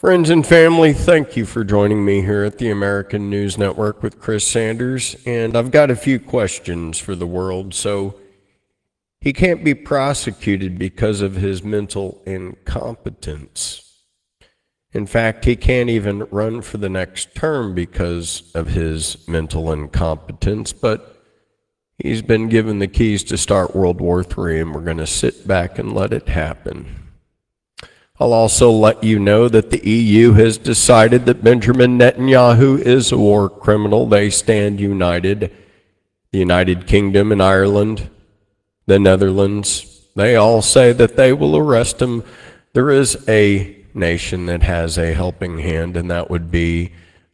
Friends and family, thank you for joining me here at the American News Network with Chris Sanders. And I've got a few questions for the world. So, he can't be prosecuted because of his mental incompetence. In fact, he can't even run for the next term because of his mental incompetence, but he's been given the keys to start World War III, and we're going to sit back and let it happen. I'll also let you know that the EU has decided that Benjamin Netanyahu is a war criminal. They stand united. The United Kingdom and Ireland, the Netherlands, they all say that they will arrest him. There is a nation that has a helping hand, and that would be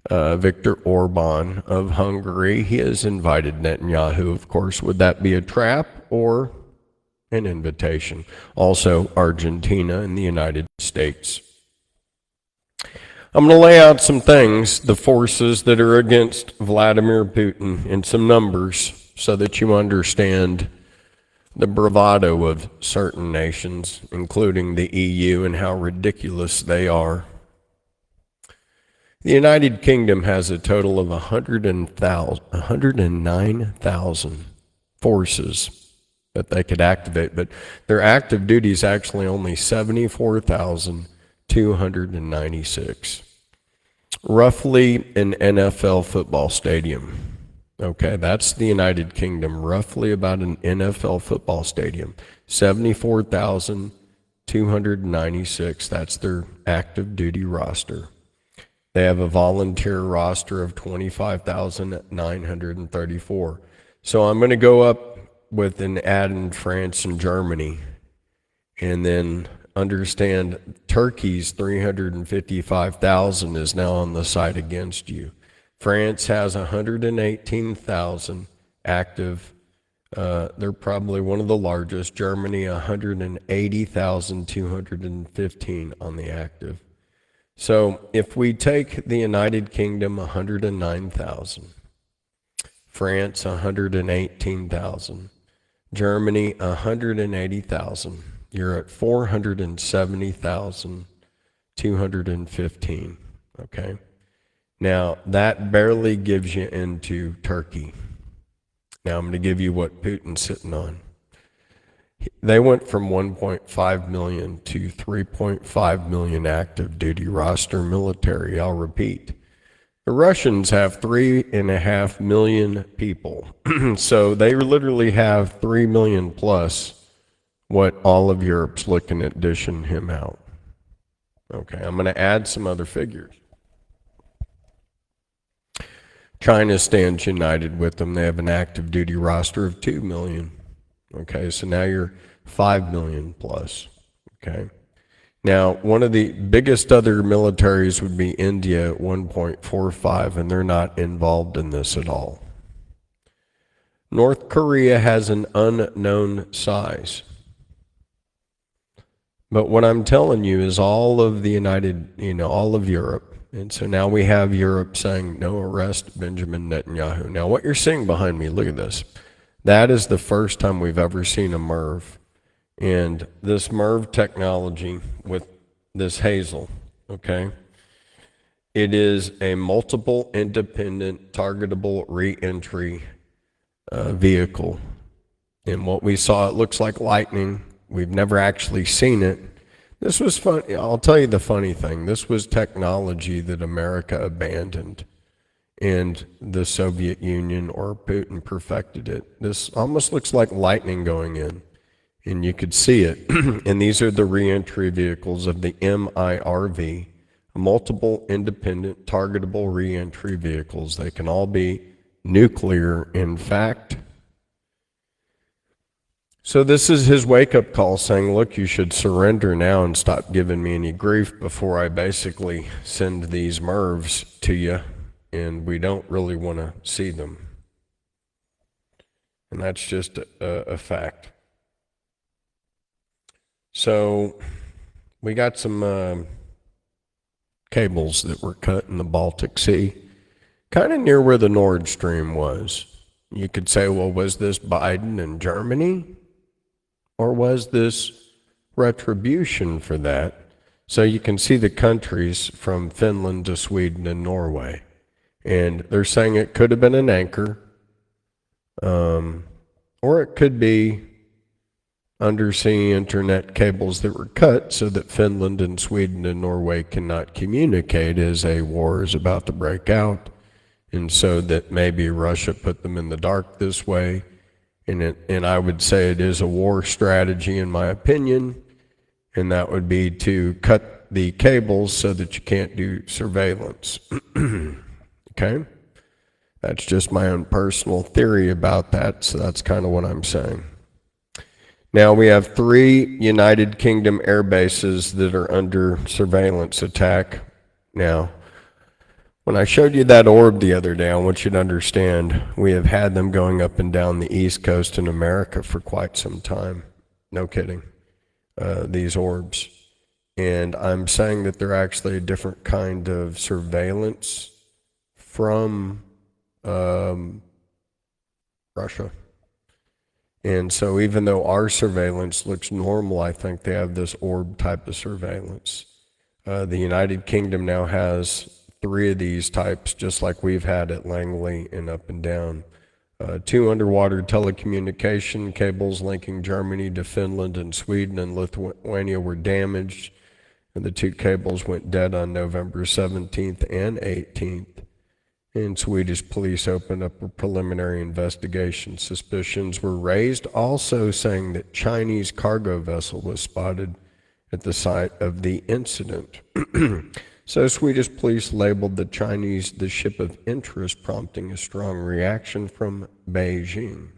Viktor Orban of Hungary. He has invited Netanyahu, of course. Would that be a trap or an invitation? Also, Argentina and the United States. I'm going to lay out some things, the forces that are against Vladimir Putin, in some numbers so that you understand the bravado of certain nations, including the EU, and how ridiculous they are. The United Kingdom has a total of 109,000 forces that they could activate, but their active duty is actually only 74,296. Roughly an NFL football stadium. Okay, that's the United Kingdom, roughly about an NFL football stadium. 74,296, that's their active duty roster. They have a volunteer roster of 25,934. So I'm going to go up with an ad in France and Germany, and then understand Turkey's 355,000 is now on the side against you. France has 118,000 active. They're probably one of the largest. Germany, 180,215 on the active. So if we take the United Kingdom, 109,000, France, 118,000, Germany, 180,000, you're at 470,215, okay? Now, that barely gives you into Turkey. Now, I'm going to give you what Putin's sitting on. They went from 1.5 million to 3.5 million active duty roster military. I'll repeat. The Russians have 3.5 million people. So they literally have 3 million plus what all of Europe's looking at dishing him out. Okay, I'm going to add some other figures. China stands united with them. They have an active duty roster of 2 million. Okay, so now you're 5 million plus. Okay. Now, one of the biggest other militaries would be India at 1.45, and they're not involved in this at all. North Korea has an unknown size. But what I'm telling you is all of the all of Europe. And so now we have Europe saying, no, arrest Benjamin Netanyahu. Now, what you're seeing behind me, look at this. That is the first time we've ever seen a MIRV. And this MIRV technology with this Hazel, okay, it is a multiple independent targetable re-entry vehicle. And what we saw, it looks like lightning. We've never actually seen it. This was fun. I'll tell you the funny thing. This was technology that America abandoned, and the Soviet Union or Putin perfected it. This almost looks like lightning going in, and you could see it. And these are the re-entry vehicles of the MIRV, multiple independent targetable re-entry vehicles. They can all be nuclear, in fact. So this is his wake-up call saying, look, you should surrender now and stop giving me any grief before I basically send these MIRVs to you, and we don't really want to see them. And that's just a fact. So we got some cables that were cut in the Baltic Sea, kind of near where the Nord Stream was. You could say, well, was this Biden and Germany? Or was this retribution for that? So you can see the countries from Finland to Sweden and Norway. And they're saying it could have been an anchor, or it could be undersea internet cables that were cut so that Finland and Sweden and Norway cannot communicate as a war is about to break out. And so that maybe Russia put them in the dark this way. And I would say it is a war strategy, in my opinion, and that would be to cut the cables so that you can't do surveillance. Okay? That's just my own personal theory about that, so that's kind of what I'm saying. Now we have 3 United Kingdom air bases that are under surveillance attack now. When I showed you that orb the other day, I want you to understand we have had them going up and down the East Coast in America for quite some time. No kidding. These orbs. And I'm saying that they're actually a different kind of surveillance from Russia. And so even though our surveillance looks normal, I think they have this orb type of surveillance. The United Kingdom now has 3 of these types, just like we've had at Langley and up and down. 2 underwater telecommunication cables linking Germany to Finland and Sweden and Lithuania were damaged, and the 2 cables went dead on November 17th and 18th. And Swedish police opened up a preliminary investigation. Suspicions were raised, also saying that Chinese cargo vessel was spotted at the site of the incident. So Swedish police labeled the Chinese the ship of interest, prompting a strong reaction from Beijing.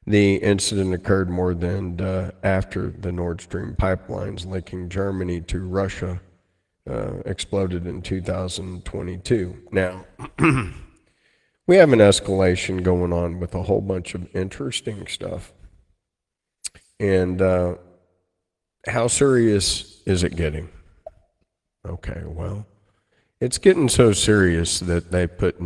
The incident occurred more than after the Nord Stream pipelines linking Germany to Russia exploded in 2022. Now, we have an escalation going on with a whole bunch of interesting stuff. And how serious is it getting? Okay, well, it's getting so serious that they put